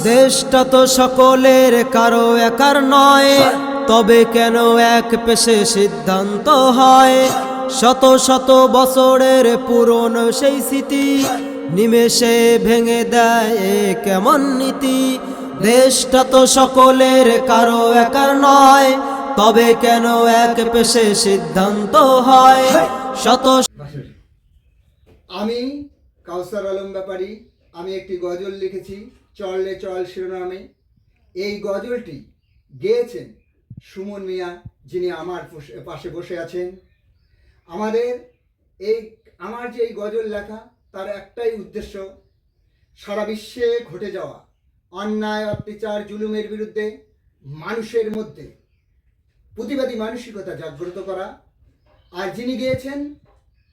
দেশটা তো সকলের কারো একার নয়, তবে কেন এক পেশে সিদ্ধান্ত হয়। শত শত বছরের পুরনো সেই স্মৃতি নিমেষে ভেঙে দেয় এ কেমন নীতি। দেশটা তো সকলের কারো একার নয়, তবে কেন এক পেশে সিদ্ধান্ত হয়। শত আমি কাউসার আলম ব্যাপারী, আমি একটি গজল লিখেছি চললে চল শিরোনামে। এই গজলটি গেয়েছেন সুমন মিয়া, যিনি আমার পাশে বসে আছেন। আমার যে এই গজল লেখা, তার একটাই উদ্দেশ্য, সারা বিশ্বে ঘটে যাওয়া অন্যায়, অত্যাচার, জুলুমের বিরুদ্ধে মানুষের মধ্যে প্রতিবাদী মানসিকতা জাগ্রত করা। আর যিনি গেয়েছেন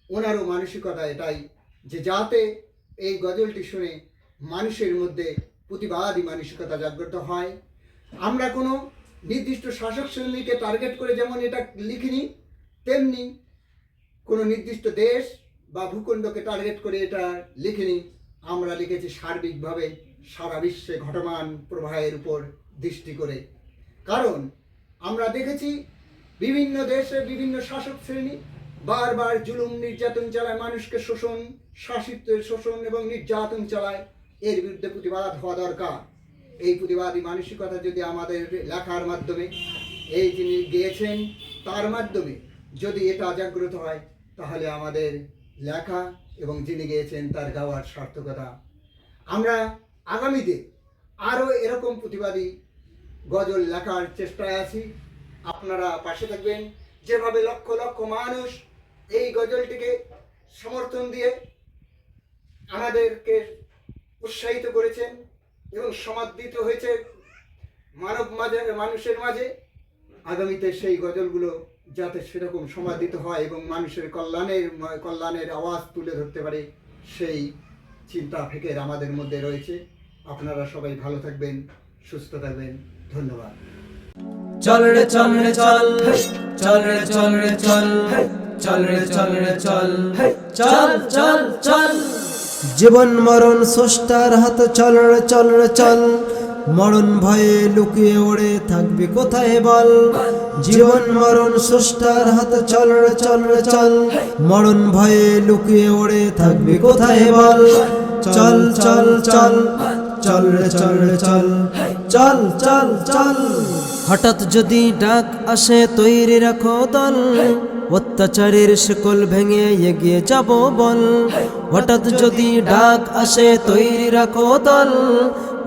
ওনারও মানসিকতা এটাই, যে যাতে এই গজলটি শুনে মানুষের মধ্যে প্রতিবাদী মানসিকতা জাগ্রত হয়। আমরা কোনো নির্দিষ্ট শাসক শ্রেণীকে টার্গেট করে যেমন এটা লিখিনি, তেমনি কোনো নির্দিষ্ট দেশ বা ভূখণ্ডকে টার্গেট করে এটা লিখিনি। আমরা লিখেছি সার্বিকভাবে সারা বিশ্বে ঘটমান প্রবাহের উপর দৃষ্টি করে। কারণ আমরা দেখেছি বিভিন্ন দেশে বিভিন্ন শাসক শ্রেণী বারবার জুলুম নির্যাতন চালায়, মানুষকে শোষণ এবং নির্যাতন চালায়। এর বিরুদ্ধে প্রতিবাদ হওয়া দরকার। এই প্রতিবাদী মানসিকতা যদি আমাদের লেখার মাধ্যমে, এই যিনি গেয়েছেন তার মাধ্যমে যদি এটা জাগ্রত হয়, তাহলে আমাদের লেখা এবং যিনি গেয়েছেন তার গাওয়ার সার্থকতা। আমরা আগামীতে আরও এরকম প্রতিবাদী গজল লেখার চেষ্টায় আছি। আপনারা পাশে থাকবেন। যেভাবে লক্ষ লক্ষ মানুষ এই গজলটিকে সমর্থন দিয়ে আমাদেরকে উৎসাহিত করেছেন এবং সমাদৃত হয়েছে মানুষের মাঝে, আগামীতে সেই গজলগুলো যাতে সেরকম সমাদৃত হয় এবং মানুষের কল্যাণের আওয়াজ তুলে ধরতে পারে, সেই চিন্তা ফিকির আমাদের মধ্যে রয়েছে। আপনারা সবাই ভালো থাকবেন, সুস্থ থাকবেন। ধন্যবাদ। চল রে চল রে চল, চল রে চল রে চল, চল রে চল রে চল, চল চল চল। জীবন মরণ স্রষ্টার হাত, চল রে চল রে চল। মরণ ভয়ে লুকিয়ে ওড়ে থাকবি কোথায় বল। জীবন মরণ স্রষ্টার হাত, চল রে চল রে চল। মরণ ভয়ে লুকিয়ে ওড়ে থাকবি কোথায় বল। চল চল চল, চল রে চল রে চল, চল চল চল। হঠাৎ যদি ডাক আসে তৈরি রাখো দল, অত্যাচারের শিকল ভেঙে এগিয়ে যাব বল। হঠাৎ যদি ডাক আসে তৈরি রাখো দল,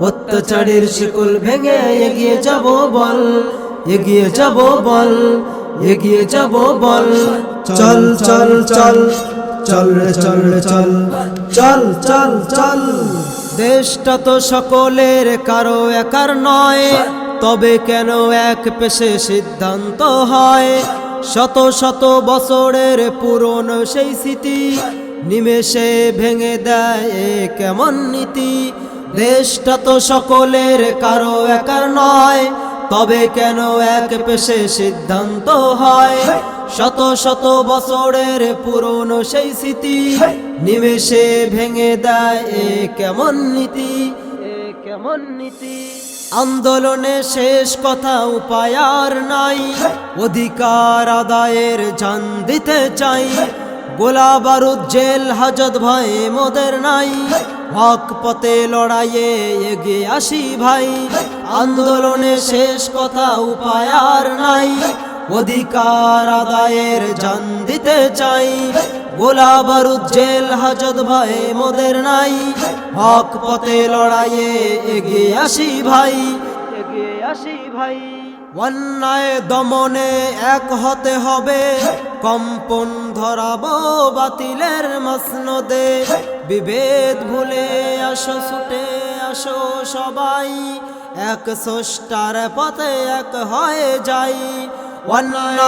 অত্যাচারের শিকল ভেঙে এগিয়ে যাব বল। এগিয়ে যাব বল, এগিয়ে যাব বল। চল চল চল, চল রে চল রে চল, চল চল চল। দেশটা তো সকলের কারো একার নয়, তবে কেন এক পেশে সিদ্ধান্ত হয়। শত শত বছরের পুরনো সেই স্মৃতি নিমেষে ভেঙে দেয় এ কেমন নীতি। দেশটা তো সকলের কারো একার নয়, তবে কেন এক পেশে সিদ্ধান্ত হয়। শত শত বছরের পুরনো সেই স্মৃতি নিমেষে ভেঙে দেয় এ কেমন নীতি, এ কেমন নীতি। আন্দোলনে শেষ কথা উপায় আর নাই, অধিকার আদায়ের জান দিতে চাই। গোলা বারুদ জেল হাজত ভয়ে মোদের নাই, হক পথে লড়াইয়ে এগিয়ে আসি ভাই। আন্দোলনে শেষ কথা উপায় আর নাই, অধিকার আদায়ের জান দিতে চাই। গোলা বারুদ জেল হাজত ভয়ে মোদের নাই, হক পথে লড়াইয়ে এগিয়ে আসি ভাই, এগিয়ে আসি ভাই। অন্যায় দমনে এক হতে হবে, কম্পন ধরাবো বাতিলের মসনদে। বিভেদ ভুলে আসো, ছুটে আসো সবাই, এক স্রষ্টার পথে এক হয়ে যাই। অন্যায়